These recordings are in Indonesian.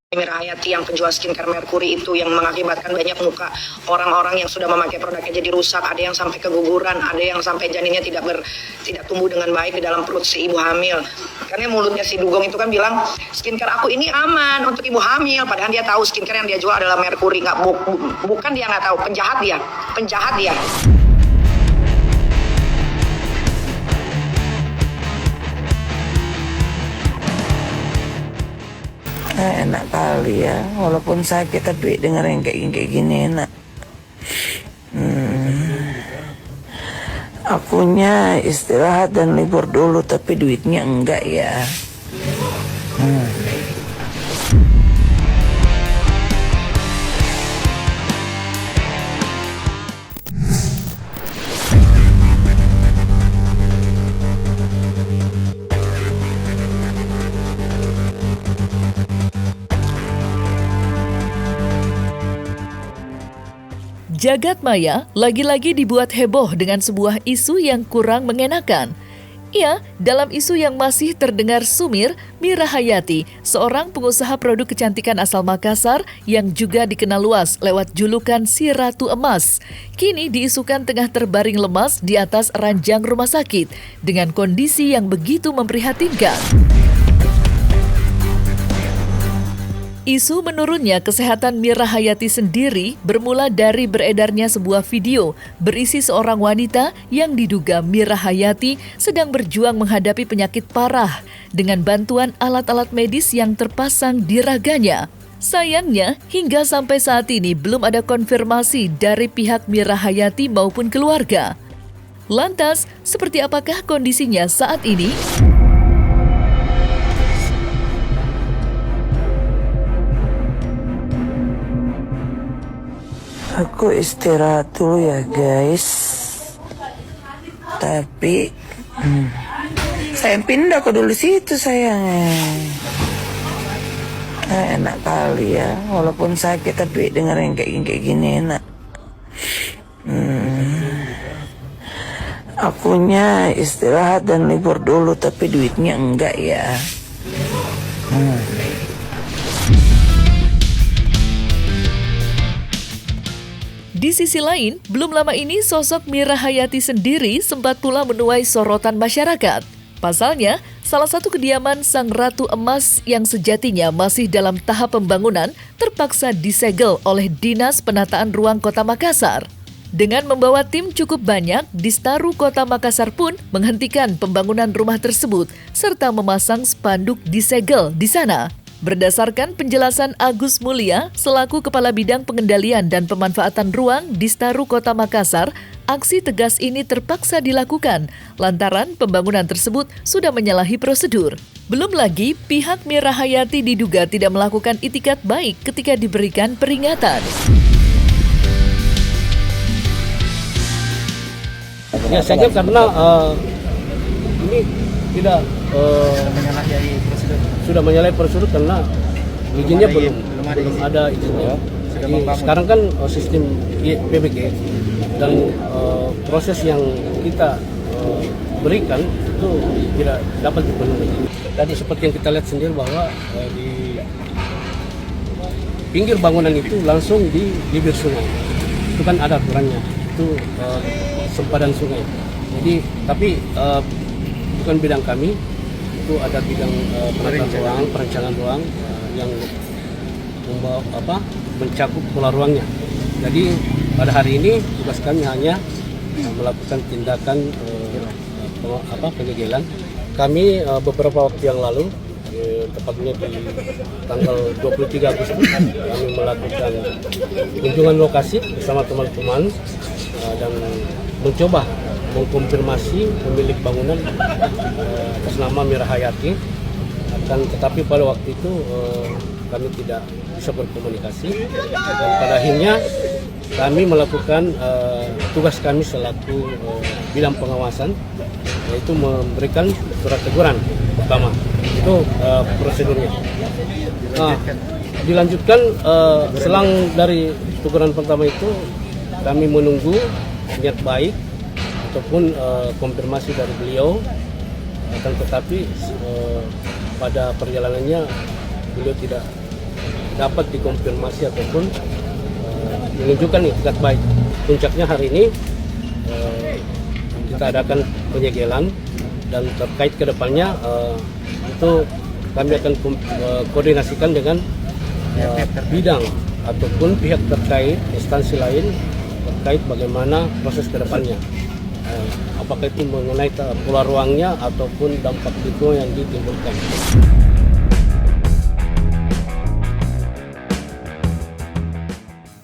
Mira Hayati yang penjual skincare Mercury itu yang mengakibatkan banyak muka orang-orang yang sudah memakai produknya jadi rusak, ada yang sampai keguguran, ada yang sampai janinnya tidak tumbuh dengan baik di dalam perut si ibu hamil. Karena mulutnya si dugong itu kan bilang skincare aku ini aman untuk ibu hamil, padahal dia tahu skincare yang dia jual adalah Mercury. Bukan dia nggak tahu, penjahat dia. Enak kali ya, walaupun sakit tapi denger yang kayak gini enak. Akunya istirahat dan libur dulu tapi duitnya enggak ya. Jagat maya lagi-lagi dibuat heboh dengan sebuah isu yang kurang mengenakan. Ya, dalam isu yang masih terdengar sumir, Mira Hayati, seorang pengusaha produk kecantikan asal Makassar yang juga dikenal luas lewat julukan si Ratu Emas, kini diisukan tengah terbaring lemas di atas ranjang rumah sakit dengan kondisi yang begitu memprihatinkan. Isu menurunnya kesehatan Mira Hayati sendiri bermula dari beredarnya sebuah video berisi seorang wanita yang diduga Mira Hayati sedang berjuang menghadapi penyakit parah dengan bantuan alat-alat medis yang terpasang di raganya. Sayangnya, hingga sampai saat ini belum ada konfirmasi dari pihak Mira Hayati maupun keluarga. Lantas, seperti apakah kondisinya saat ini? Aku istirahat dulu ya guys. Tapi saya pindah ke dulu situ sayangnya. Enak kali ya, walaupun sakit tapi denger yang kayak gini enak. Akunya istirahat dan libur dulu tapi duitnya enggak ya. Di sisi lain, belum lama ini sosok Mira Hayati sendiri sempat pula menuai sorotan masyarakat. Pasalnya, salah satu kediaman Sang Ratu Emas yang sejatinya masih dalam tahap pembangunan terpaksa disegel oleh Dinas Penataan Ruang Kota Makassar. Dengan membawa tim cukup banyak, Distaru Kota Makassar pun menghentikan pembangunan rumah tersebut serta memasang spanduk disegel di sana. Berdasarkan penjelasan Agus Mulia, selaku Kepala Bidang Pengendalian dan Pemanfaatan Ruang Distaru Kota Makassar, aksi tegas ini terpaksa dilakukan lantaran pembangunan tersebut sudah menyalahi prosedur. Belum lagi, pihak Mira Hayati diduga tidak melakukan itikat baik ketika diberikan peringatan. Ya, saya kira karena ini tidak sudah menyalahi prosedur karena izinnya belum ada izinnya. Jadi sekarang kan sistem PBG dan proses yang kita berikan itu tidak dapat dipenuhi. Tadi seperti yang kita lihat sendiri bahwa di pinggir bangunan itu langsung di bibir sungai. Itu kan ada aturannya. Itu sempadan sungai. Jadi tapi bukan bidang kami, itu ada bidang perencanaan ruang yang mencakup pola ruangnya. Jadi pada hari ini tugas kami hanya melakukan tindakan penyegelan. Kami beberapa waktu yang lalu, tepatnya di tanggal 23 Agustus, kami melakukan kunjungan lokasi bersama teman-teman dan mencoba mengkonfirmasi pemilik bangunan atas nama Mira Hayati. Tetapi pada waktu itu kami tidak bisa berkomunikasi dan pada akhirnya kami melakukan tugas kami selaku bidang pengawasan, yaitu memberikan surat teguran pertama. Itu prosedurnya. Nah, dilanjutkan selang dari teguran pertama itu kami menunggu niat baik ataupun konfirmasi dari beliau, akan tetapi pada perjalanannya beliau tidak dapat dikonfirmasi ataupun menunjukkan itikat baik. Puncaknya hari ini kita adakan penyegelan, dan terkait ke depannya itu kami akan koordinasikan dengan bidang ataupun pihak terkait, instansi lain terkait bagaimana proses ke depannya. Apakah itu mengenai pola ruangnya ataupun dampak lingkungan yang ditimbulkan.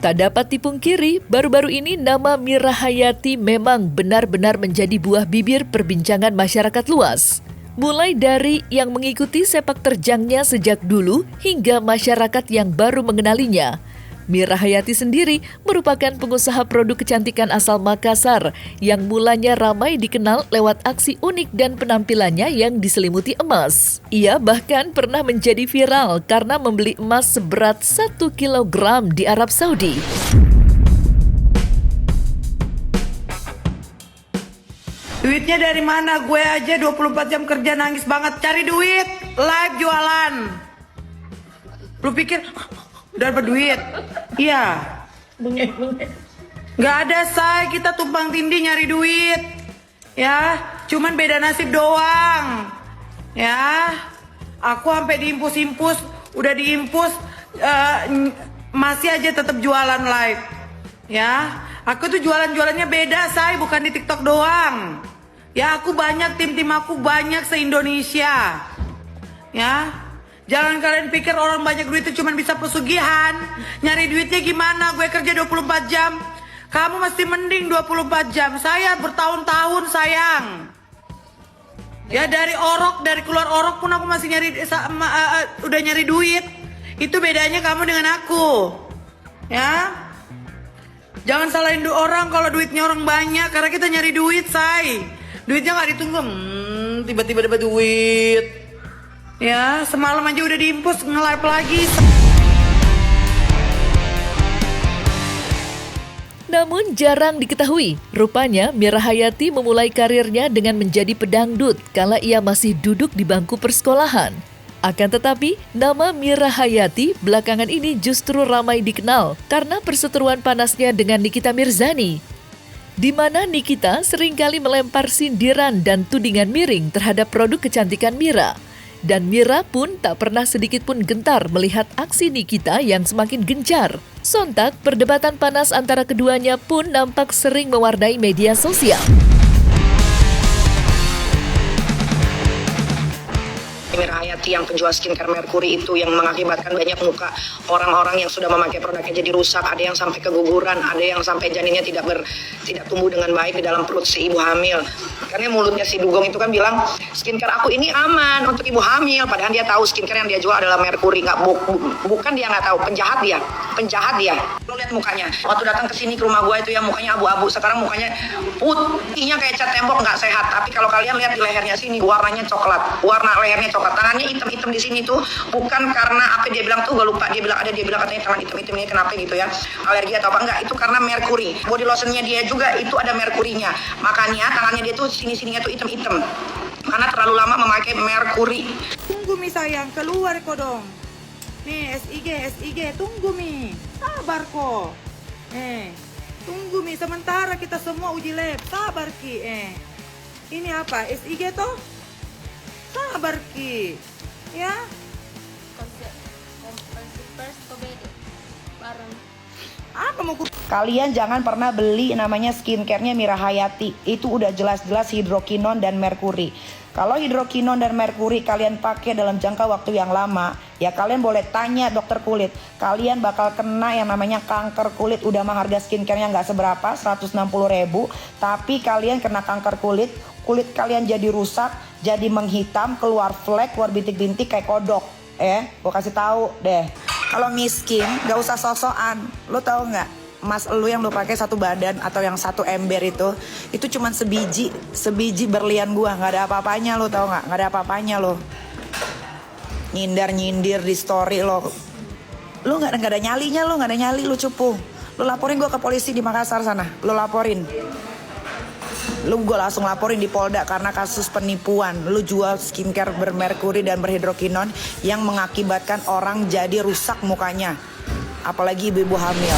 Tak dapat dipungkiri, baru-baru ini nama Mirahayati memang benar-benar menjadi buah bibir perbincangan masyarakat luas. Mulai dari yang mengikuti sepak terjangnya sejak dulu hingga masyarakat yang baru mengenalinya. Mirahayati sendiri merupakan pengusaha produk kecantikan asal Makassar yang mulanya ramai dikenal lewat aksi unik dan penampilannya yang diselimuti emas. Ia bahkan pernah menjadi viral karena membeli emas seberat 1 kilogram di Arab Saudi. Duitnya dari mana? Gue aja 24 jam kerja nangis banget cari duit, live jualan. Lu pikir dapat duit? Iya. Gak ada, say, kita tumpang tindih nyari duit. Ya, cuman beda nasib doang. Ya, aku sampai diimpus-impus, udah diimpus, masih aja tetap jualan live. Ya, aku tuh jualannya beda, say, bukan di TikTok doang. Ya, aku banyak, tim aku banyak se-Indonesia. Ya, jangan kalian pikir orang banyak duit itu cuma bisa pesugihan. Nyari duitnya gimana? Gue kerja 24 jam. Kamu masih mending 24 jam. Saya bertahun-tahun, sayang. Ya, dari keluar orok pun aku masih udah nyari duit. Itu bedanya kamu dengan aku. Ya. Jangan salahin orang kalau duitnya orang banyak, karena kita nyari duit, say. Duitnya nggak ditunggu. Tiba-tiba dapat duit. Ya, semalam aja udah diimpus, nge-live lagi. Namun jarang diketahui, rupanya Mirahayati memulai karirnya dengan menjadi pedangdut kala ia masih duduk di bangku persekolahan. Akan tetapi, nama Mirahayati belakangan ini justru ramai dikenal karena perseteruan panasnya dengan Nikita Mirzani, di mana Nikita seringkali melempar sindiran dan tudingan miring terhadap produk kecantikan Mira. Dan Mira pun tak pernah sedikit pun gentar melihat aksi Nikita yang semakin gencar. Sontak, perdebatan panas antara keduanya pun nampak sering mewarnai media sosial. Mirahayati yang penjual skincare Merkuri itu yang mengakibatkan banyak muka orang-orang yang sudah memakai produknya jadi rusak, ada yang sampai keguguran, ada yang sampai janinnya tidak tumbuh dengan baik di dalam perut si ibu hamil. Karena mulutnya si dugong itu kan bilang skincare aku ini aman untuk ibu hamil, padahal dia tahu skincare yang dia jual adalah Merkuri. Bukan dia nggak tahu, penjahat dia. Lo lihat mukanya waktu datang ke sini ke rumah gua itu yang mukanya abu-abu, sekarang mukanya putihnya kayak cat tembok, nggak sehat. Tapi kalau kalian lihat di lehernya sini warnanya coklat, warna lehernya coklat, tangannya hitam-hitam di sini tuh bukan karena apa dia bilang tuh, gak lupa dia bilang katanya tangan hitam-hitam ini kenapa gitu ya, alergi atau apa, enggak, itu karena Merkuri. Body lotionnya dia juga itu ada Merkurinya, makanya tangannya dia tuh sini-sininya tuh hitam-hitam karena terlalu lama memakai Merkuri. Tunggu mi sayang, keluar kok dong. Nih SIG, tunggu mi, sabar kok. Tunggu mi, sementara kita semua uji lab, sabar ki. Ini apa, SIG toh? Sabar ki, ya. Apa mau kalian jangan pernah beli namanya skincare-nya Mirahayati. Itu udah jelas-jelas hidrokinon dan merkuri. Kalau hidrokinon dan merkuri kalian pakai dalam jangka waktu yang lama, ya kalian boleh tanya dokter kulit. Kalian bakal kena yang namanya kanker kulit. Udah mah harga skincare-nya nggak seberapa, 160.000. Tapi kalian kena kanker kulit, kulit kalian jadi rusak, jadi menghitam, keluar flek, keluar bintik-bintik kayak kodok. Gue kasih tahu deh. Kalau miskin, gak usah sosokan. Lo tau nggak? Mas lu yang lu pakai satu badan atau yang satu ember itu cuman sebiji berlian gua, nggak ada apa-apanya, lo tau nggak ada apa-apanya. Lo nyindir di story lo nggak ada nyalinya, lo nggak ada nyali, lo cupu. Lo laporin gua ke polisi di Makassar sana, lo laporin. Lu gue langsung laporin di Polda karena kasus penipuan. Lu jual skincare bermerkuri dan berhidrokinon yang mengakibatkan orang jadi rusak mukanya. Apalagi ibu-ibu hamil.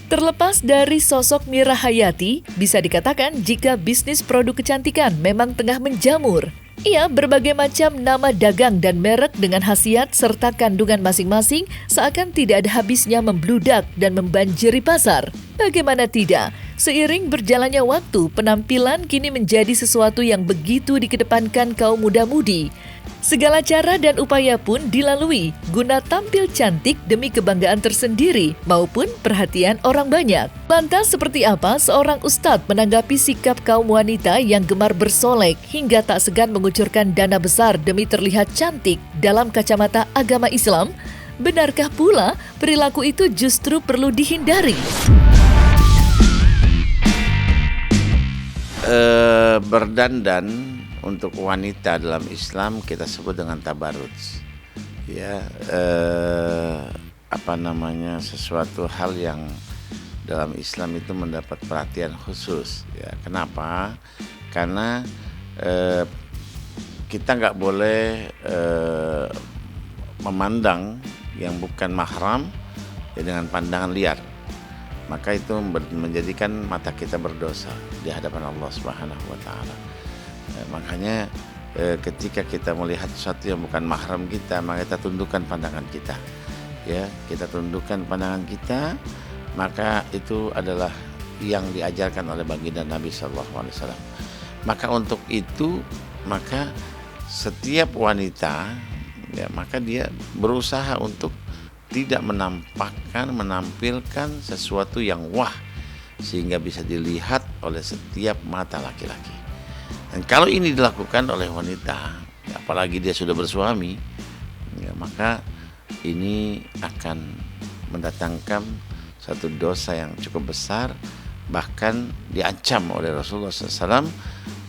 Terlepas dari sosok Mira Hayati, bisa dikatakan jika bisnis produk kecantikan memang tengah menjamur. Ia berbagai macam nama dagang dan merek dengan khasiat serta kandungan masing-masing seakan tidak ada habisnya membludak dan membanjiri pasar. Bagaimana tidak, seiring berjalannya waktu, penampilan kini menjadi sesuatu yang begitu dikedepankan kaum muda-mudi. Segala cara dan upaya pun dilalui guna tampil cantik demi kebanggaan tersendiri maupun perhatian orang banyak. Lantas seperti apa seorang ustadz menanggapi sikap kaum wanita yang gemar bersolek hingga tak segan mengucurkan dana besar demi terlihat cantik dalam kacamata agama Islam? Benarkah pula perilaku itu justru perlu dihindari? Berdandan untuk wanita dalam Islam kita sebut dengan tabarruj, ya, sesuatu hal yang dalam Islam itu mendapat perhatian khusus, ya. Kenapa? Karena kita nggak boleh memandang yang bukan mahram ya dengan pandangan liar, maka itu menjadikan mata kita berdosa di hadapan Allah Subhanahu wa Ta'ala. Makanya ketika kita melihat sesuatu yang bukan mahram kita, maka kita tundukkan pandangan kita, ya, kita tundukkan pandangan kita, maka itu adalah yang diajarkan oleh baginda Nabi SAW. Maka untuk itu, maka setiap wanita, ya, maka dia berusaha untuk tidak menampilkan sesuatu yang wah sehingga bisa dilihat oleh setiap mata laki-laki. Dan kalau ini dilakukan oleh wanita, apalagi dia sudah bersuami, ya, maka ini akan mendatangkan satu dosa yang cukup besar, bahkan diancam oleh Rasulullah SAW,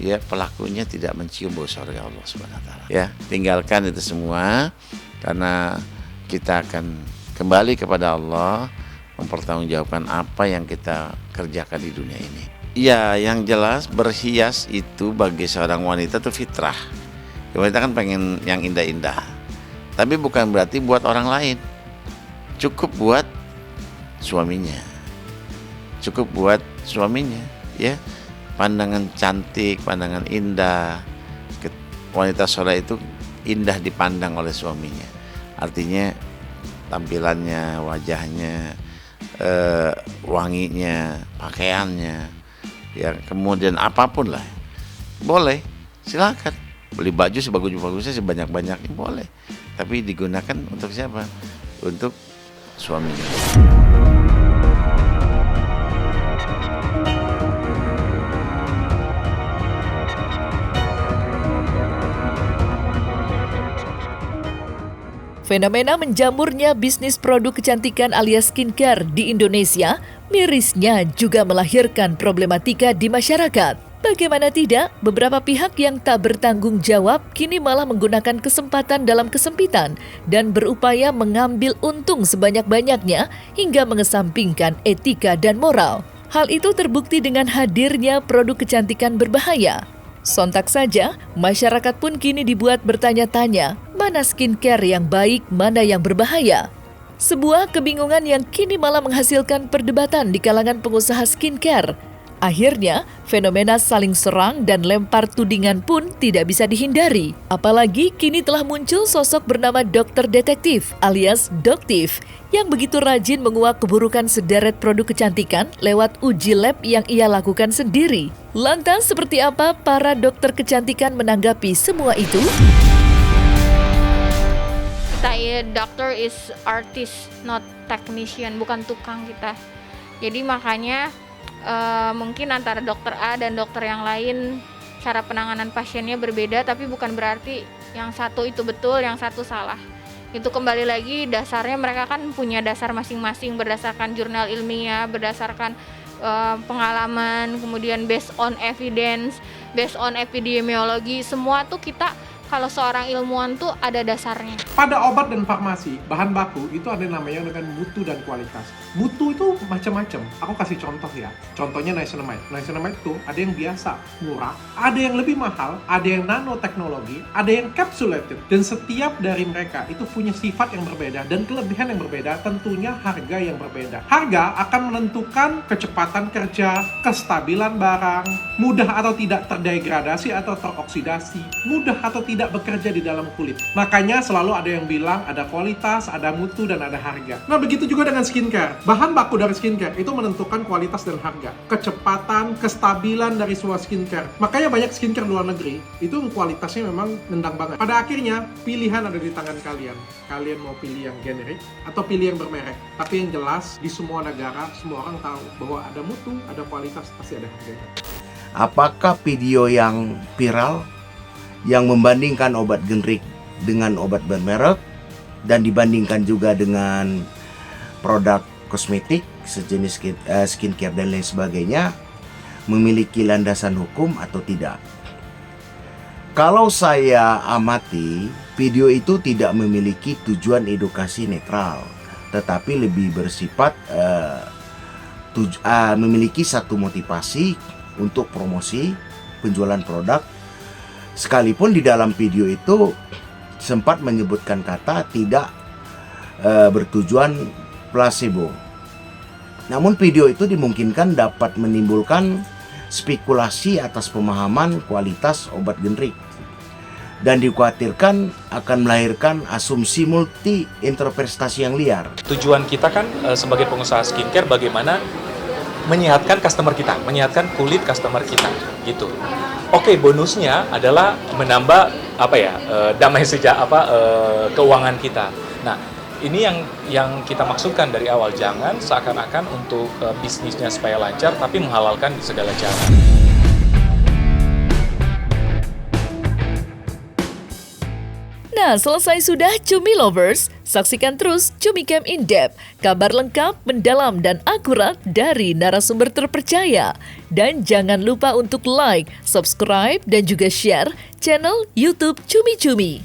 ya, pelakunya tidak mencium bau surga Allah Subhanahu wa Ta'ala. Ya, tinggalkan itu semua karena kita akan kembali kepada Allah, mempertanggungjawabkan apa yang kita kerjakan di dunia ini. Ya, yang jelas berhias itu bagi seorang wanita itu fitrah. Wanita kan pengen yang indah-indah, tapi bukan berarti buat orang lain. Cukup buat suaminya. Cukup buat suaminya, ya. Pandangan cantik, pandangan indah. Wanita soleh itu indah dipandang oleh suaminya. Artinya tampilannya, wajahnya, wanginya, pakaiannya, ya, kemudian apapun lah, boleh, silakan beli baju sebagus-bagusnya, sebanyak-banyaknya boleh, tapi digunakan untuk siapa? Untuk suaminya. Fenomena menjamurnya bisnis produk kecantikan alias skincare di Indonesia mirisnya juga melahirkan problematika di masyarakat. Bagaimana tidak, beberapa pihak yang tak bertanggung jawab kini malah menggunakan kesempatan dalam kesempitan dan berupaya mengambil untung sebanyak-banyaknya hingga mengesampingkan etika dan moral. Hal itu terbukti dengan hadirnya produk kecantikan berbahaya. Sontak saja, masyarakat pun kini dibuat bertanya-tanya, mana skincare yang baik, mana yang berbahaya. Sebuah kebingungan yang kini malah menghasilkan perdebatan di kalangan pengusaha skincare. Akhirnya, fenomena saling serang dan lempar tudingan pun tidak bisa dihindari. Apalagi kini telah muncul sosok bernama Dokter Detektif alias Doktif yang begitu rajin menguak keburukan sederet produk kecantikan lewat uji lab yang ia lakukan sendiri. Lantas seperti apa para dokter kecantikan menanggapi semua itu? Doctor is artist, not technician, bukan tukang kita. Jadi makanya mungkin antara dokter A dan dokter yang lain cara penanganan pasiennya berbeda, tapi bukan berarti yang satu itu betul, yang satu salah. Itu kembali lagi dasarnya mereka kan punya dasar masing-masing berdasarkan jurnal ilmiah, berdasarkan pengalaman, kemudian based on evidence, based on epidemiologi, semua tuh kita kalau seorang ilmuwan tuh ada dasarnya. Pada obat dan farmasi, bahan baku itu ada namanya dengan mutu dan kualitas. Mutu itu macam-macam. Aku kasih contoh ya. Contohnya niacinamide. Niacinamide itu ada yang biasa, murah, ada yang lebih mahal, ada yang nanoteknologi, ada yang capsulated. Dan setiap dari mereka itu punya sifat yang berbeda dan kelebihan yang berbeda, tentunya harga yang berbeda. Harga akan menentukan kecepatan kerja, kestabilan barang, mudah atau tidak terdegradasi atau teroksidasi, mudah atau tidak bekerja di dalam kulit. Makanya selalu ada yang bilang ada kualitas, ada mutu, dan ada harga. Nah, begitu juga dengan skincare. Bahan baku dari skincare itu menentukan kualitas dan harga. Kecepatan, kestabilan dari sebuah skincare. Makanya banyak skincare luar negeri, itu kualitasnya memang nendang banget. Pada akhirnya, pilihan ada di tangan kalian. Kalian mau pilih yang generik atau pilih yang bermerek. Tapi yang jelas, di semua negara, semua orang tahu bahwa ada mutu, ada kualitas, pasti ada harganya. Apakah video yang viral yang membandingkan obat generik dengan obat bermerek dan dibandingkan juga dengan produk kosmetik sejenis skincare dan lain sebagainya memiliki landasan hukum atau tidak? Kalau saya amati, video itu tidak memiliki tujuan edukasi netral, tetapi lebih bersifat memiliki satu motivasi untuk promosi penjualan produk. Sekalipun di dalam video itu sempat menyebutkan kata tidak bertujuan placebo. Namun video itu dimungkinkan dapat menimbulkan spekulasi atas pemahaman kualitas obat generik dan dikhawatirkan akan melahirkan asumsi multi interpretasi yang liar. Tujuan kita kan sebagai pengusaha skincare bagaimana menyehatkan customer kita, menyehatkan kulit customer kita, gitu. Oke, bonusnya adalah menambah damai keuangan kita. Nah, ini yang kita maksudkan dari awal, jangan seakan-akan untuk bisnisnya supaya lancar, tapi menghalalkan di segala cara. Nah, selesai sudah Cumi Lovers. Saksikan terus Cumi Camp In Depth, kabar lengkap, mendalam, dan akurat dari narasumber terpercaya. Dan jangan lupa untuk like, subscribe, dan juga share channel YouTube Cumi Cumi.